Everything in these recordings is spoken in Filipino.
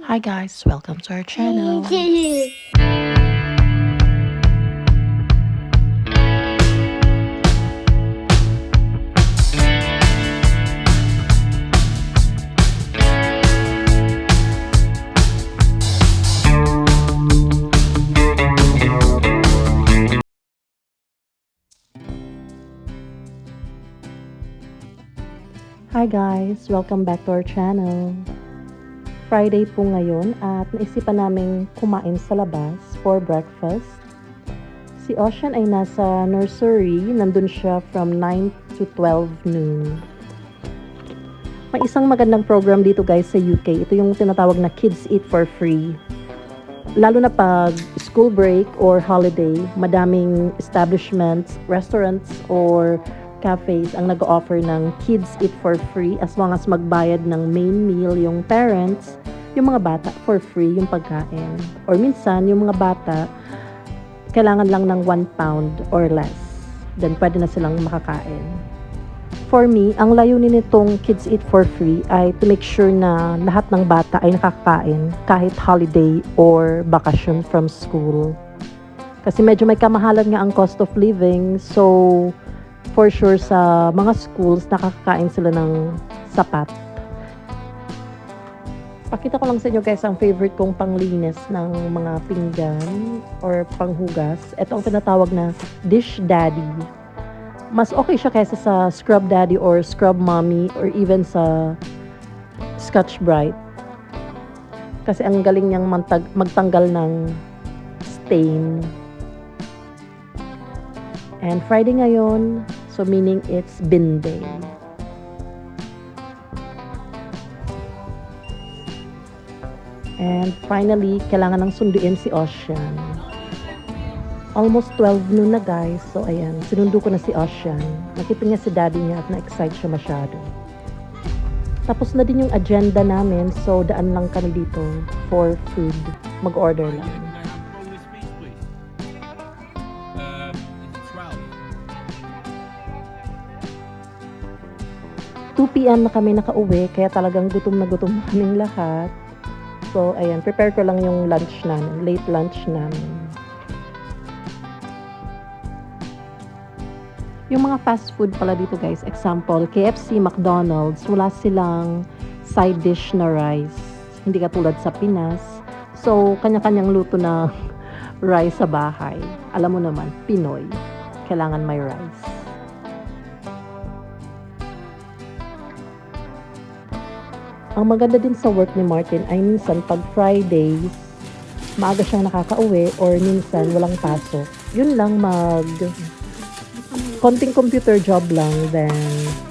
Hi guys, welcome to our channel. Hi guys, welcome back to our channel. Friday po ngayon at naisipan naming kumain sa labas for breakfast. Si Ocean ay nasa nursery, nandun siya from 9 to 12 noon. May isang magandang program dito guys sa UK. Ito yung tinatawag na Kids Eat for Free. Lalo na pag school break or holiday, madaming establishments, restaurants, or cafes ang nag-offer ng Kids Eat for Free as long as magbayad ng main meal yung parents, yung mga bata for free yung pagkain. Or minsan, yung mga bata, kailangan lang ng £1 or less. Then, pwede na silang makakain. For me, ang layunin nitong Kids Eat for Free ay to make sure na lahat ng bata ay nakakain kahit holiday or vacation from school. Kasi medyo may kamahalan nga ang cost of living, so for sure sa mga schools nakakakain sila ng sapat. Pakita ko lang sa inyo guys ang favorite kong panglinis ng mga pinggan or panghugas. Ito ang tinatawag na Dish Daddy. Mas okay siya kaysa sa Scrub Daddy or Scrub Mommy or even sa Scotch Brite. Kasi ang galing niyang magtanggal ng stain. And Friday ngayon, so meaning it's bin day. And finally, kailangan ng sunduin si Ocean. Almost 12 noon na guys. So ayan, sinundo ko na si Ocean. Nakita niya si daddy niya at na-excite siya masyado. Tapos na din yung agenda namin. So daan lang kami dito for food. Mag-order lang. 2 p.m. na kami nakauwi, kaya talagang gutom na kaming lahat. So, ayan, prepare ko lang yung lunch namin, late lunch namin. Yung mga fast food pala dito guys, example, KFC, McDonald's, wala silang side dish na rice. Hindi katulad sa Pinas. So, kanya-kanyang luto na rice sa bahay. Alam mo naman, Pinoy, kailangan may rice. Ang maganda din sa work ni Martin ay minsan pag Fridays, maaga siyang nakakauwi or minsan walang pasok. Yun lang konting computer job lang, then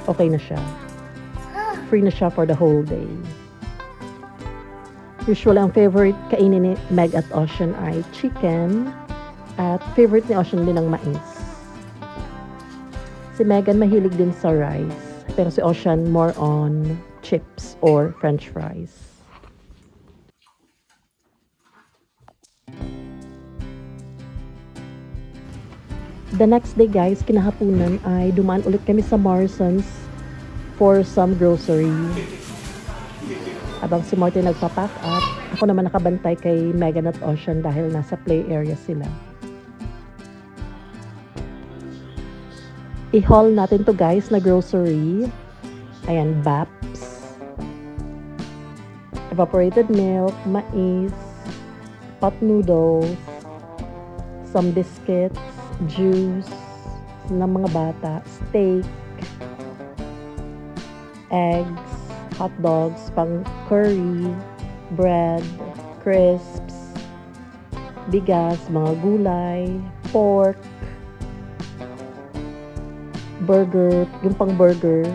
okay na siya. Free na siya for the whole day. Usually, ang favorite kainin ni Meg at Ocean ay chicken at favorite ni Ocean din ang mais. Si Megan mahilig din sa rice, pero si Ocean more on chips or french fries. The next day guys, kinahapunan ay dumaan ulit kami sa Morrisons for some grocery. Habang si Martin nagpa-pack up, ako naman nakabantay kay Megan at Ocean dahil nasa play area sila. I-haul natin to guys na grocery. Ayan, Baps, evaporated milk, mais, pot noodles, some biscuits, juice ng mga bata, steak, eggs, hot dogs, pang curry, bread, crisps, bigas, mga gulay, pork, burger, yung pang burger,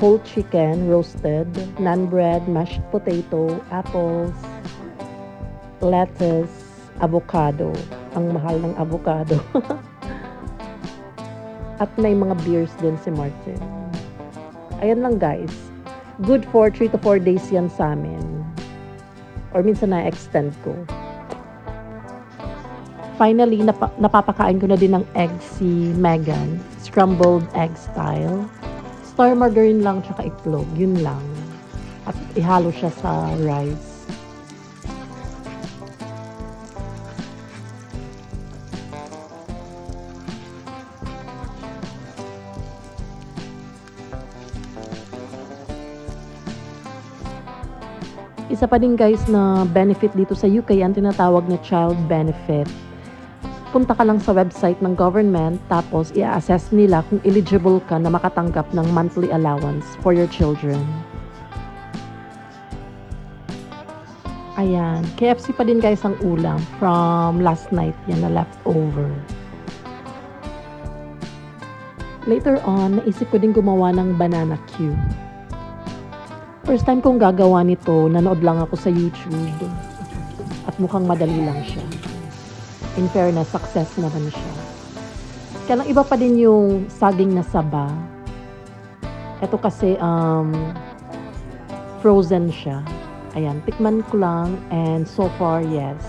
whole chicken, roasted, naan bread, mashed potato, apples, lettuce, avocado. Ang mahal ng avocado. At may mga beers din si Martin. Ayan lang guys. Good for 3 to 4 days yan sa amin. Or minsan na-extend ko. Finally, napapakain ko na din ng egg si Megan. Scrambled egg style. Star margarine lang tsaka itlog. Yun lang. At ihalo siya sa rice. Isa pa din guys na benefit dito sa UK ang tinatawag na child benefit. Punta ka lang sa website ng government tapos i-assess nila kung eligible ka na makatanggap ng monthly allowance for your children. Ayan, KFC pa din guys ang ulam from last night yan na leftover. Later on, naisip ko din gumawa ng banana cue. First time kong gagawa nito, nanood lang ako sa YouTube at mukhang madali lang siya. In fairness, success naman siya. Kaya lang iba pa din yung saging na saba. Ito kasi frozen siya. Ayan, tikman ko lang and so far, yes.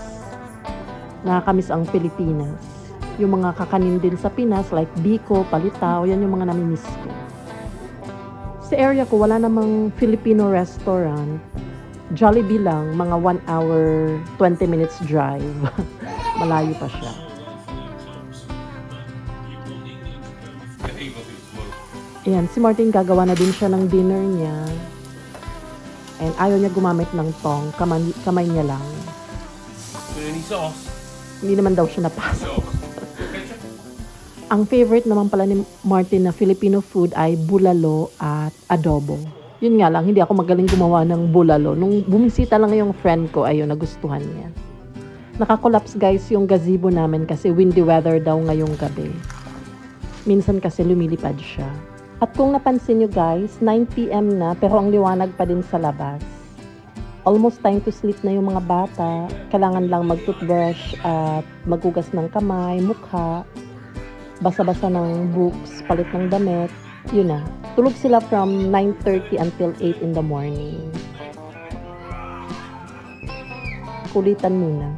Nakakamiss ang Pilipinas. Yung mga kakanin din sa Pinas like biko, palitaw, yan yung mga namimiss ko. Sa area ko, wala namang Filipino restaurant. Jollibee lang, mga 1 hour, 20 minutes drive. Malayo pa siya. Ayan, si Martin gagawa na din siya ng dinner niya. And ayaw niya gumamit ng tong, kamay niya lang. Any sauce? Hindi naman daw siya napasok. Ang favorite naman pala ni Martin na Filipino food ay bulalo at adobo. Yun nga lang, hindi ako magaling gumawa ng bulalo. Nung bumisita lang yung friend ko, ayun, nagustuhan niya. Nakakollapse guys yung gazebo namin kasi windy weather daw ngayong gabi. Minsan kasi lumilipad siya. At kung napansin nyo guys, 9 PM na pero ang liwanag pa din sa labas. Almost time to sleep na yung mga bata. Kailangan lang mag-toothbrush at maghugas ng kamay, mukha. Basa-basa ng books, palit ng damit, yun na. Tulog sila from 9:30 until 8 in the morning. Kulitan muna.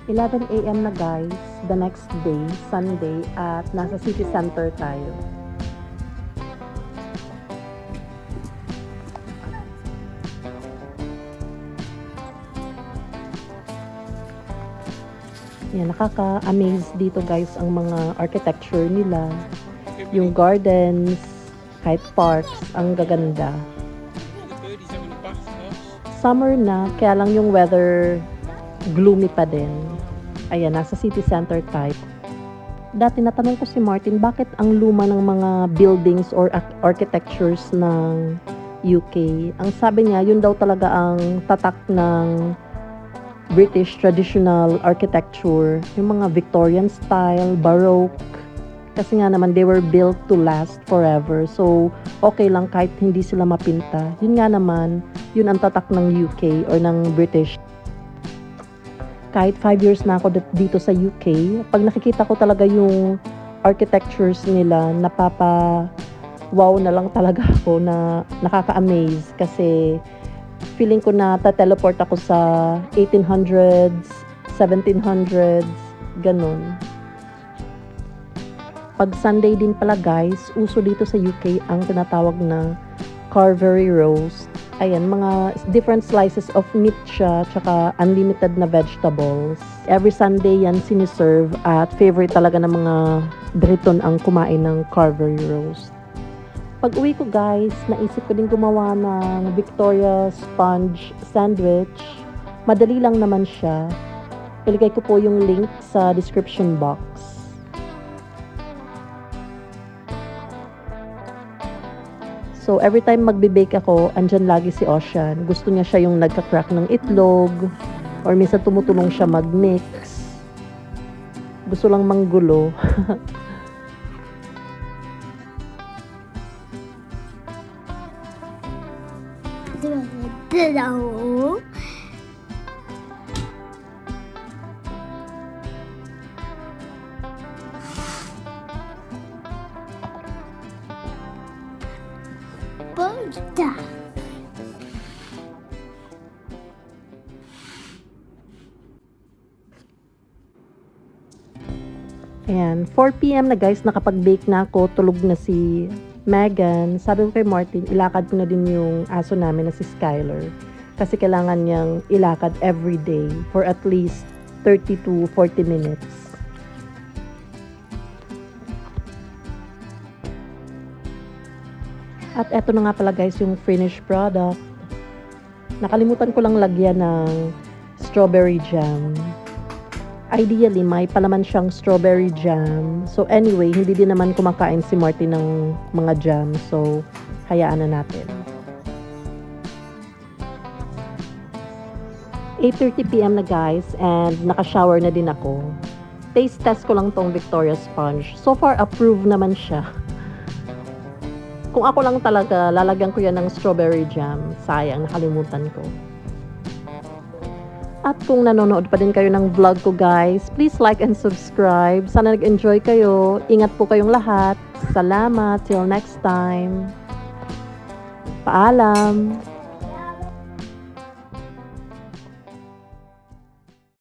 11 AM na guys, the next day, Sunday, at nasa city center tayo. Yan, nakaka-amaze dito guys ang mga architecture nila. Yung gardens, kahit parks, ang gaganda. Summer na, kaya lang yung weather gloomy pa din. Ayan, nasa city center type. Dati natanong ko si Martin, bakit ang luma ng mga buildings or architectures ng UK? Ang sabi niya, yun daw talaga ang tatak ng British traditional architecture, yung mga Victorian style, Baroque, kasi nga naman they were built to last forever. So, okay lang kahit hindi sila mapinta. Yun nga naman, yun ang tatak ng UK or ng British. Kahit 5 years na ako dito sa UK, pag nakikita ko talaga yung architectures nila, wow na lang talaga ako na nakaka-amaze kasi feeling ko na ta-teleport ako sa 1800s, 1700s, ganun. Pag Sunday din pala guys, uso dito sa UK ang tinatawag na Carvery roast. Ayan, mga different slices of meat siya, tsaka unlimited na vegetables. Every Sunday yan siniserve at favorite talaga ng mga Briton ang kumain ng Carvery roast. Pag uwi ko guys, naisip ko din gumawa ng Victoria sponge sandwich. Madali lang naman siya. Iligay ko po yung link sa description box. So every time magbe-bake ako, andyan lagi si Ocean. Gusto niya siya yung nagka-crack ng itlog or minsan tumutulong siya mag-mix. Gusto lang manggulo. Basta. Ayan, 4 PM na guys, nakapag-bake na ako, tulog na si Megan. Sabi ko kay Martin, ilakad ko na din yung aso namin na si Skylar. Kasi kailangan niyang ilakad every day for at least 30 to 40 minutes. At eto na nga pala guys yung finished product. Nakalimutan ko lang lagyan ng strawberry jam. Ideally, may palaman siyang strawberry jam. So anyway, hindi din naman kumakain si Marty ng mga jam. So, hayaan na natin. 8:30 PM na guys and naka-shower na din ako. Taste test ko lang tong Victoria Sponge. So far, approved naman siya. Kung ako lang talaga, lalagyan ko yan ng strawberry jam. Sayang, nakalimutan ko. At kung nanonood pa din kayo ng vlog ko guys, please like and subscribe. Sana nag-enjoy kayo. Ingat po kayong lahat. Salamat. Till next time. Paalam.